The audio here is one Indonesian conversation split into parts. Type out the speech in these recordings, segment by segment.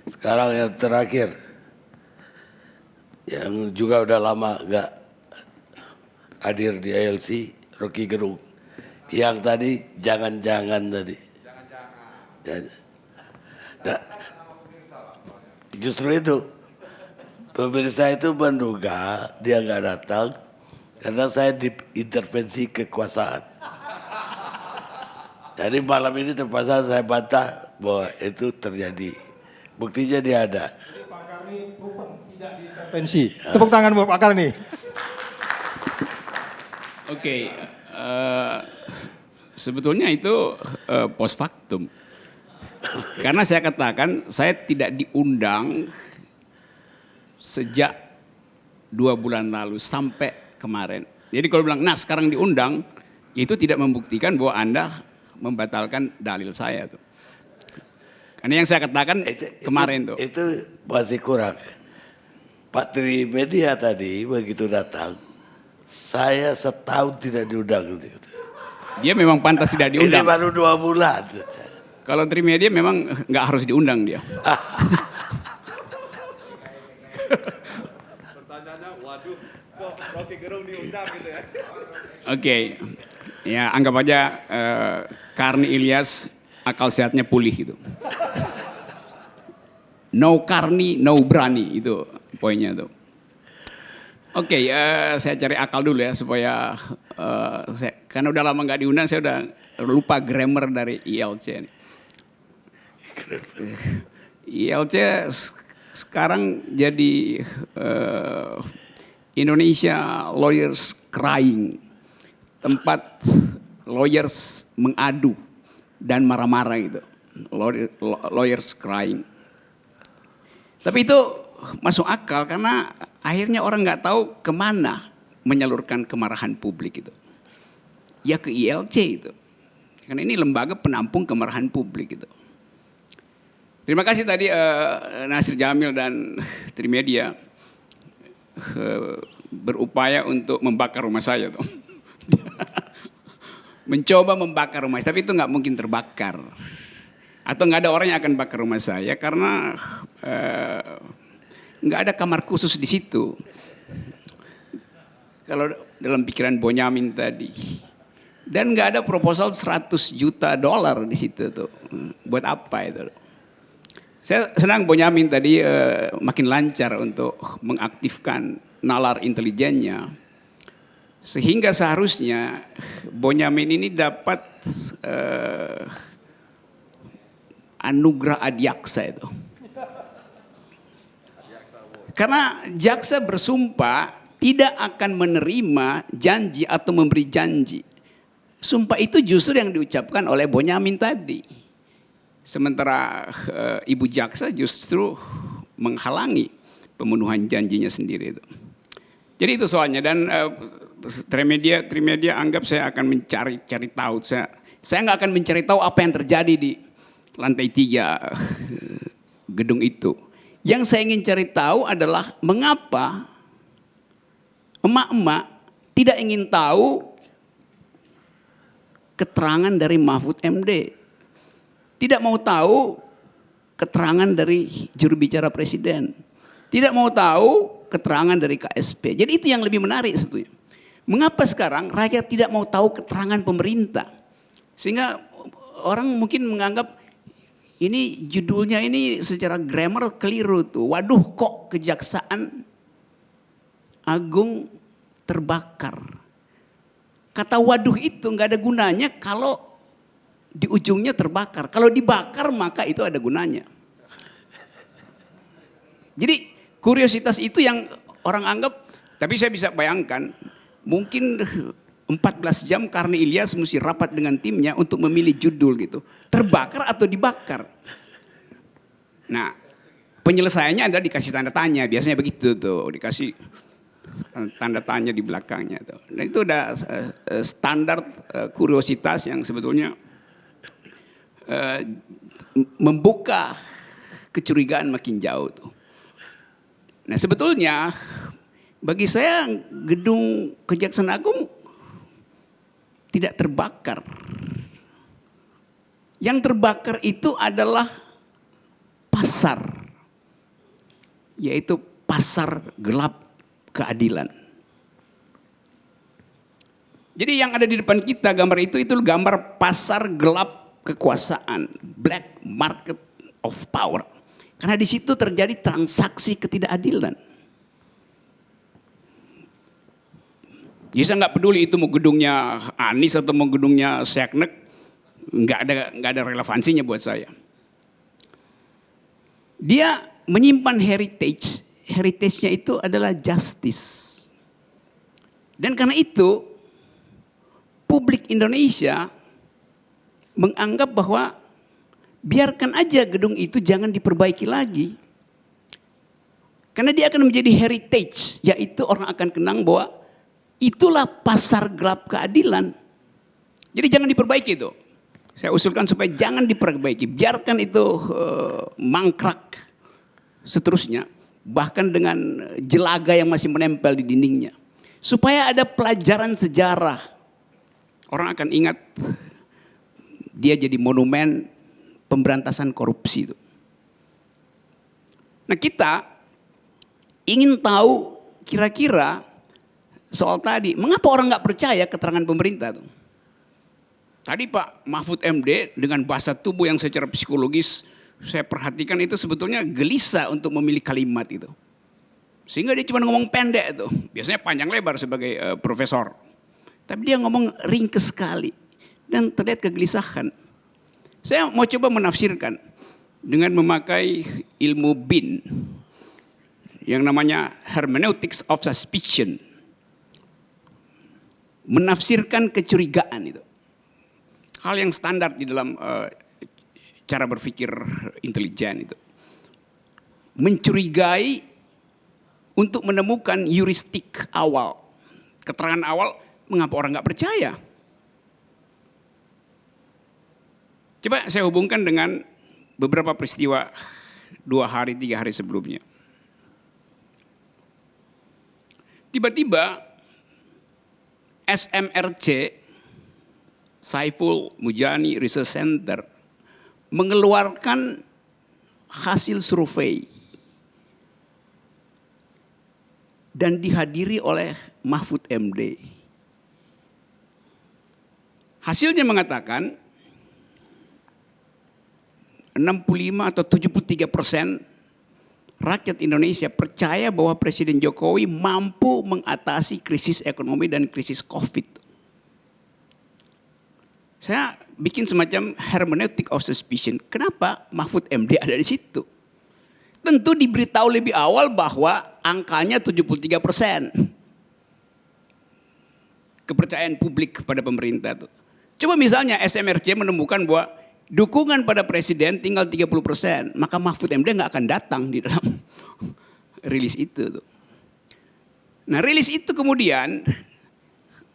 Sekarang yang terakhir, yang juga udah lama nggak hadir di ALC, Rocky Gerung. Yang tadi jangan-jangan tadi. Nah, justru itu pemirsa itu menduga dia nggak datang karena saya diintervensi kekuasaan. Jadi malam ini terpaksa saya bantah bahwa itu terjadi. Buktinya dia ada. Jadi Pak Karni proven tidak diintervensi. Tepuk tangan buat Pak Karni. Oke, sebetulnya itu post factum. Karena saya katakan saya tidak diundang sejak 2 bulan lalu sampai kemarin. Jadi kalau bilang, nah sekarang diundang, itu tidak membuktikan bahwa Anda membatalkan dalil saya tuh. Karena yang saya katakan kemarin tuh. Itu masih kurang. Pak Trimedia tadi begitu datang, saya setahun tidak diundang. Dia memang pantas tidak diundang. Ini baru 2 bulan. Kalau Trimedia memang nggak harus diundang dia. Pertanyaannya, waduh, kok Rocky Gerung diundang gitu ya? Oke, ya anggap aja Karni Ilyas akal sehatnya pulih gitu. No Karni, no berani, itu poinnya tuh. Oke, saya cari akal dulu ya supaya karena udah lama nggak diundang, saya udah lupa grammar dari ILC ini. ILC sekarang jadi Indonesia Lawyers Crying, tempat lawyers mengadu dan marah-marah gitu, lawyers crying. Tapi itu masuk akal karena akhirnya orang nggak tahu kemana menyalurkan kemarahan publik itu. Ya ke ILC itu, karena ini lembaga penampung kemarahan publik itu. Terima kasih tadi Nasir Jamil dan Trimedia berupaya untuk membakar rumah saya tuh. Mencoba membakar rumah, tapi itu nggak mungkin terbakar. Atau nggak ada orang yang akan bakar rumah saya karena nggak ada kamar khusus di situ. Kalau dalam pikiran Bonyamin tadi. Dan nggak ada proposal $100 juta di situ tuh. Buat apa itu? Saya senang Bonyamin tadi makin lancar untuk mengaktifkan nalar intelijennya. Sehingga seharusnya Bonyamin ini dapat anugerah adiaksa itu. Karena jaksa bersumpah tidak akan menerima janji atau memberi janji. Sumpah itu justru yang diucapkan oleh Bonyamin tadi. Sementara ibu jaksa justru menghalangi pemenuhan janjinya sendiri itu. Jadi itu soalnya, dan Trimedia anggap saya akan mencari tahu. Saya nggak akan mencari tahu apa yang terjadi di lantai 3 gedung itu. Yang saya ingin cari tahu adalah mengapa emak-emak tidak ingin tahu keterangan dari Mahfud MD. Tidak mau tahu keterangan dari juru bicara presiden. Tidak mau tahu keterangan dari KSP. Jadi itu yang lebih menarik sebetulnya. Mengapa sekarang rakyat tidak mau tahu keterangan pemerintah? Sehingga orang mungkin menganggap ini judulnya ini secara grammar keliru tuh. Waduh, kok Kejaksaan Agung terbakar. Kata waduh itu nggak ada gunanya kalau di ujungnya terbakar. Kalau dibakar maka itu ada gunanya. Jadi kuriositas itu yang orang anggap, tapi saya bisa bayangkan mungkin 14 jam Karni Ilyas mesti rapat dengan timnya untuk memilih judul gitu. Terbakar atau dibakar. Nah, penyelesaiannya adalah dikasih tanda tanya. Biasanya begitu tuh, dikasih tanda tanya di belakangnya tuh. Dan itu udah standar kuriositas yang sebetulnya membuka kecurigaan makin jauh tuh. Nah, sebetulnya bagi saya gedung Kejaksaan Agung tidak terbakar. Yang terbakar itu adalah pasar. yaitu pasar gelap keadilan. Jadi yang ada di depan kita gambar itu gambar pasar gelap kekuasaan, black market of power. Karena di situ terjadi transaksi ketidakadilan. Jadi saya nggak peduli itu mau gedungnya Anies atau mau gedungnya Seknek, nggak ada relevansinya buat saya. Dia menyimpan heritage-nya itu adalah justice. Dan karena itu publik Indonesia menganggap bahwa biarkan aja gedung itu jangan diperbaiki lagi. Karena dia akan menjadi heritage, yaitu orang akan kenang bahwa itulah pasar gelap keadilan. Jadi jangan diperbaiki itu. Saya usulkan supaya jangan diperbaiki, biarkan itu mangkrak seterusnya, bahkan dengan jelaga yang masih menempel di dindingnya. Supaya ada pelajaran sejarah. Orang akan ingat dia jadi monumen pemberantasan korupsi itu. Nah, kita ingin tahu kira-kira soal tadi, mengapa orang nggak percaya keterangan pemerintah tuh? Tadi Pak Mahfud MD dengan bahasa tubuh yang secara psikologis saya perhatikan itu sebetulnya gelisah untuk memilih kalimat itu. Sehingga dia cuma ngomong pendek itu. Biasanya panjang lebar sebagai profesor. Tapi dia ngomong ringkes sekali dan terlihat kegelisahan. Saya mau coba menafsirkan dengan memakai ilmu BIN yang namanya hermeneutics of suspicion. Menafsirkan kecurigaan itu. Hal yang standar di dalam cara berpikir intelijen itu. Mencurigai untuk menemukan heuristik awal. Keterangan awal. Mengapa orang nggak percaya? Coba saya hubungkan dengan beberapa peristiwa 2 hari, 3 hari sebelumnya. Tiba-tiba SMRC, Saiful Mujani Research Center, mengeluarkan hasil survei dan dihadiri oleh Mahfud MD. Hasilnya mengatakan 65 atau 73% rakyat Indonesia percaya bahwa Presiden Jokowi mampu mengatasi krisis ekonomi dan krisis COVID. Saya bikin semacam hermeneutic of suspicion. Kenapa Mahfud MD ada di situ? Tentu diberitahu lebih awal bahwa angkanya 73%. Kepercayaan publik pada pemerintah itu. Coba misalnya SMRC menemukan bahwa dukungan pada presiden tinggal 30%, maka Mahfud MD nggak akan datang di dalam rilis itu. Nah, rilis itu kemudian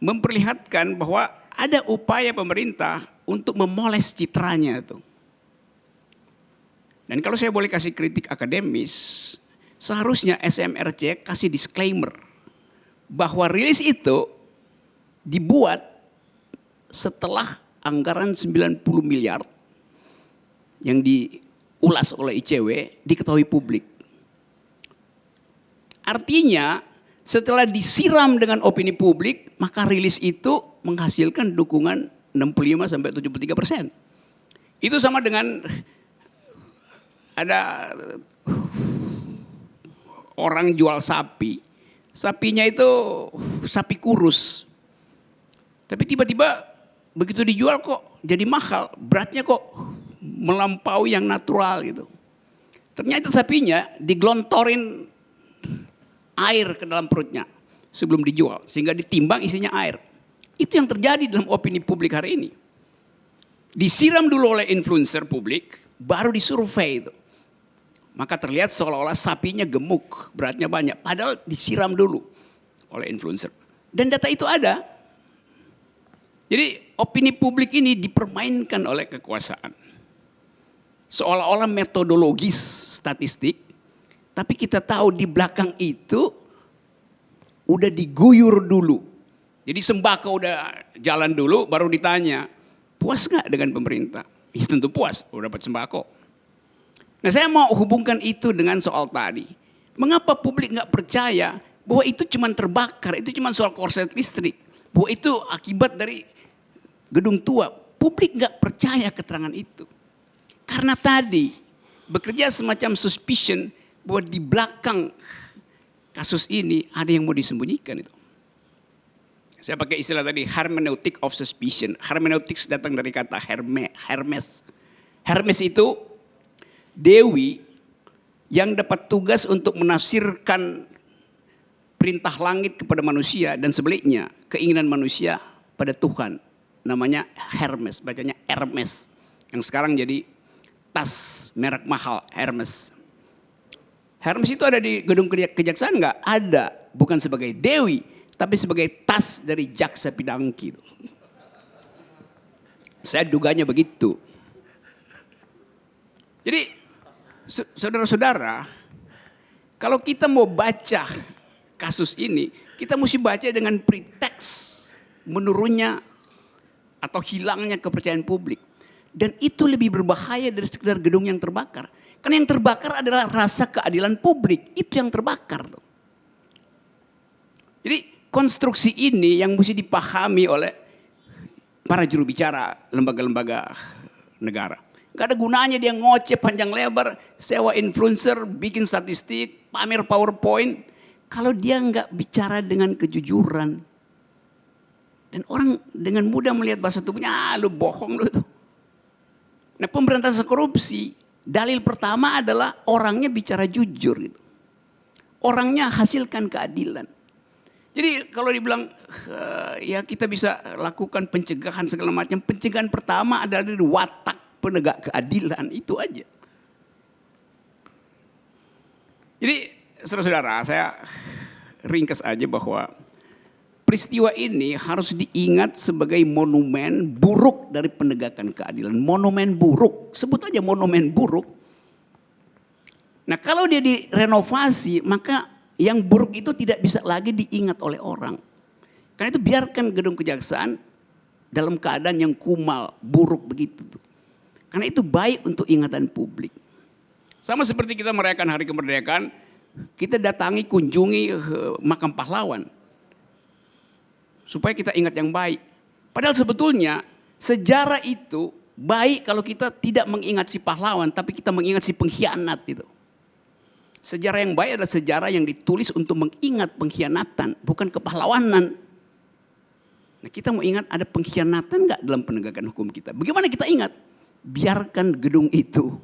memperlihatkan bahwa ada upaya pemerintah untuk memoles citranya itu. Dan kalau saya boleh kasih kritik akademis, seharusnya SMRC kasih disclaimer bahwa rilis itu dibuat setelah anggaran 90 miliar yang diulas oleh ICW diketahui publik. Artinya setelah disiram dengan opini publik, maka rilis itu menghasilkan dukungan 65-73%. Itu sama dengan ada orang jual sapi. Sapinya itu sapi kurus. Tapi tiba-tiba begitu dijual kok jadi mahal, beratnya kok melampaui yang natural gitu. Ternyata sapinya digelontorin air ke dalam perutnya sebelum dijual, sehingga ditimbang isinya air. Itu yang terjadi dalam opini publik hari ini. Disiram dulu oleh influencer publik, baru disurvei itu. Maka terlihat seolah-olah sapinya gemuk, beratnya banyak. Padahal disiram dulu oleh influencer. Dan data itu ada. Jadi opini publik ini dipermainkan oleh kekuasaan. Seolah-olah metodologis statistik, tapi kita tahu di belakang itu udah diguyur dulu. Jadi sembako udah jalan dulu, baru ditanya, puas nggak dengan pemerintah? Ya tentu puas, udah dapat sembako. Nah, saya mau hubungkan itu dengan soal tadi. Mengapa publik nggak percaya bahwa itu cuma terbakar, itu cuma soal korslet listrik, bahwa itu akibat dari gedung tua. Publik nggak percaya keterangan itu. Karena tadi bekerja semacam suspicion bahwa di belakang kasus ini ada yang mau disembunyikan itu. Saya pakai istilah tadi hermeneutic of suspicion. Hermeneutics datang dari kata Hermes. Hermes itu dewi yang dapat tugas untuk menafsirkan perintah langit kepada manusia dan sebaliknya keinginan manusia pada Tuhan. Namanya Hermes, bacanya Hermes. Yang sekarang jadi tas merek mahal Hermes. Hermes itu ada di gedung kejaksaan nggak? Ada, bukan sebagai dewi, tapi sebagai tas dari jaksa pinangki. Saya duganya begitu. Jadi saudara-saudara, kalau kita mau baca kasus ini, kita mesti baca dengan preteks menurunnya atau hilangnya kepercayaan publik. Dan itu lebih berbahaya dari sekedar gedung yang terbakar. Karena yang terbakar adalah rasa keadilan publik. Itu yang terbakar tuh. Jadi konstruksi ini yang mesti dipahami oleh para juru bicara lembaga-lembaga negara. Gak ada gunanya dia ngoceh panjang lebar, sewa influencer, bikin statistik, pamer PowerPoint. Kalau dia nggak bicara dengan kejujuran. Dan orang dengan mudah melihat bahasa tubuhnya, lu bohong lu itu. Nah, pemberantasan korupsi, dalil pertama adalah orangnya bicara jujur gitu. Orangnya hasilkan keadilan. Jadi kalau dibilang ya kita bisa lakukan pencegahan segala macam, pencegahan pertama adalah dari watak penegak keadilan, itu aja. Jadi saudara-saudara, saya ringkas aja bahwa peristiwa ini harus diingat sebagai monumen buruk dari penegakan keadilan. Monumen buruk, sebut aja monumen buruk. Nah kalau dia direnovasi, maka yang buruk itu tidak bisa lagi diingat oleh orang. Karena itu biarkan gedung kejaksaan dalam keadaan yang kumal, buruk begitu tuh. Karena itu baik untuk ingatan publik. Sama seperti kita merayakan hari kemerdekaan, kita datangi, kunjungi makam pahlawan. Supaya kita ingat yang baik. Padahal sebetulnya sejarah itu baik kalau kita tidak mengingat si pahlawan, tapi kita mengingat si pengkhianat itu. Sejarah yang baik adalah sejarah yang ditulis untuk mengingat pengkhianatan, bukan kepahlawanan. Nah, kita mau ingat ada pengkhianatan nggak dalam penegakan hukum kita? Bagaimana kita ingat? Biarkan gedung itu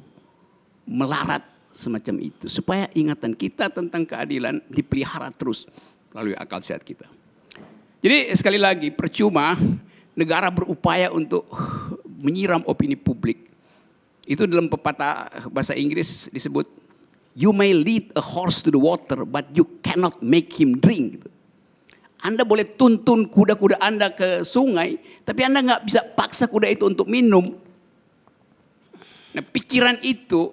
melarat semacam itu. Supaya ingatan kita tentang keadilan dipelihara terus melalui akal sehat kita. Jadi sekali lagi percuma negara berupaya untuk menyiram opini publik. Itu dalam pepatah bahasa Inggris disebut, you may lead a horse to the water but you cannot make him drink. Anda boleh tuntun kuda-kuda Anda ke sungai, tapi Anda nggak bisa paksa kuda itu untuk minum. Nah, pikiran itu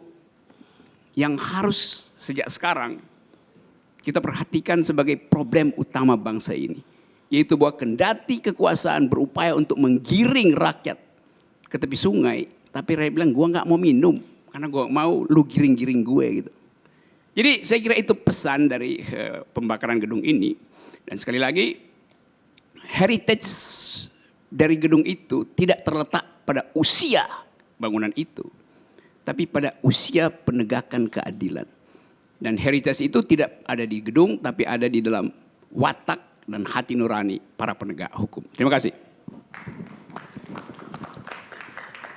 yang harus sejak sekarang kita perhatikan sebagai problem utama bangsa ini. Yaitu bahwa kendati kekuasaan berupaya untuk menggiring rakyat ke tepi sungai, tapi rakyat bilang, gue nggak mau minum, karena gue mau lu giring-giring gue gitu. Jadi saya kira itu pesan dari pembakaran gedung ini. Dan sekali lagi, heritage dari gedung itu tidak terletak pada usia bangunan itu, tapi pada usia penegakan keadilan. Dan heritage itu tidak ada di gedung, tapi ada di dalam watak dan hati nurani para penegak hukum. Terima kasih.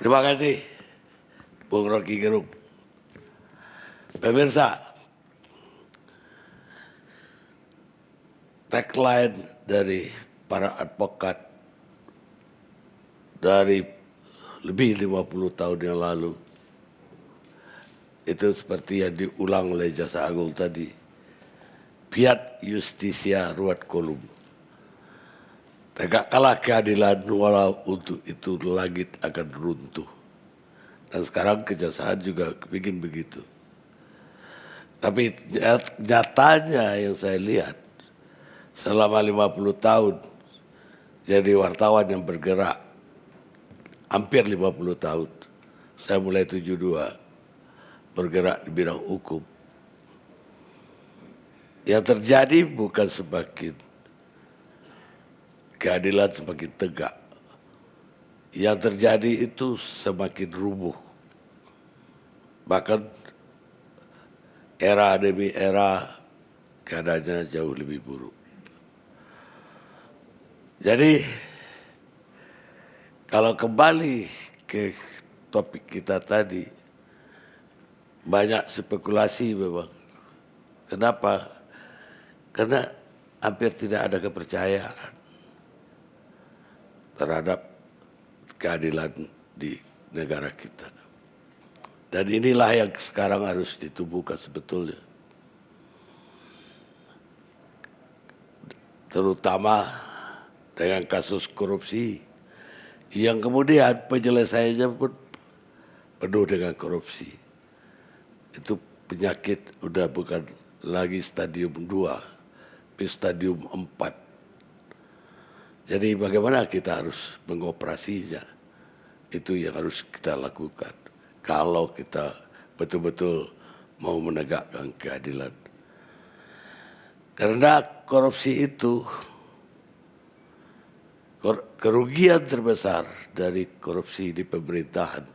Terima kasih, Bung Rocky Gerung. Pemirsa, tagline dari para advokat dari lebih 50 tahun yang lalu itu seperti yang diulang oleh Jaksa Agung tadi, fiat justitia ruat colum. Tegakkanlah keadilan walau untuk itu langit akan runtuh. Dan sekarang kejaksaan juga bikin begitu. Tapi nyatanya yang saya lihat selama 50 tahun jadi wartawan yang bergerak, hampir 50 tahun. Saya mulai 72 bergerak di bidang hukum. Yang terjadi bukan semakin keadilan semakin tegak. Yang terjadi itu semakin rubuh. Bahkan era demi era keadaannya jauh lebih buruk. Jadi kalau kembali ke topik kita tadi, banyak spekulasi memang. Kenapa? Karena hampir tidak ada kepercayaan terhadap keadilan di negara kita. Dan inilah yang sekarang harus ditumbuhkan sebetulnya. Terutama dengan kasus korupsi yang kemudian penyelesaiannya pun penuh dengan korupsi. Itu penyakit udah bukan lagi stadium 2, tapi stadium 4. Jadi bagaimana kita harus mengoperasinya, itu yang harus kita lakukan. Kalau kita betul-betul mau menegakkan keadilan. Karena korupsi itu, kerugian terbesar dari korupsi di pemerintahan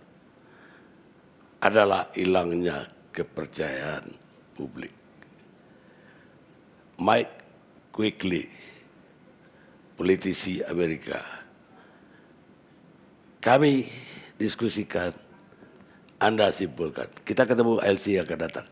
adalah hilangnya kepercayaan publik. Mike Quigley, politisi Amerika, kami diskusikan, Anda simpulkan. Kita ketemu LC yang akan datang.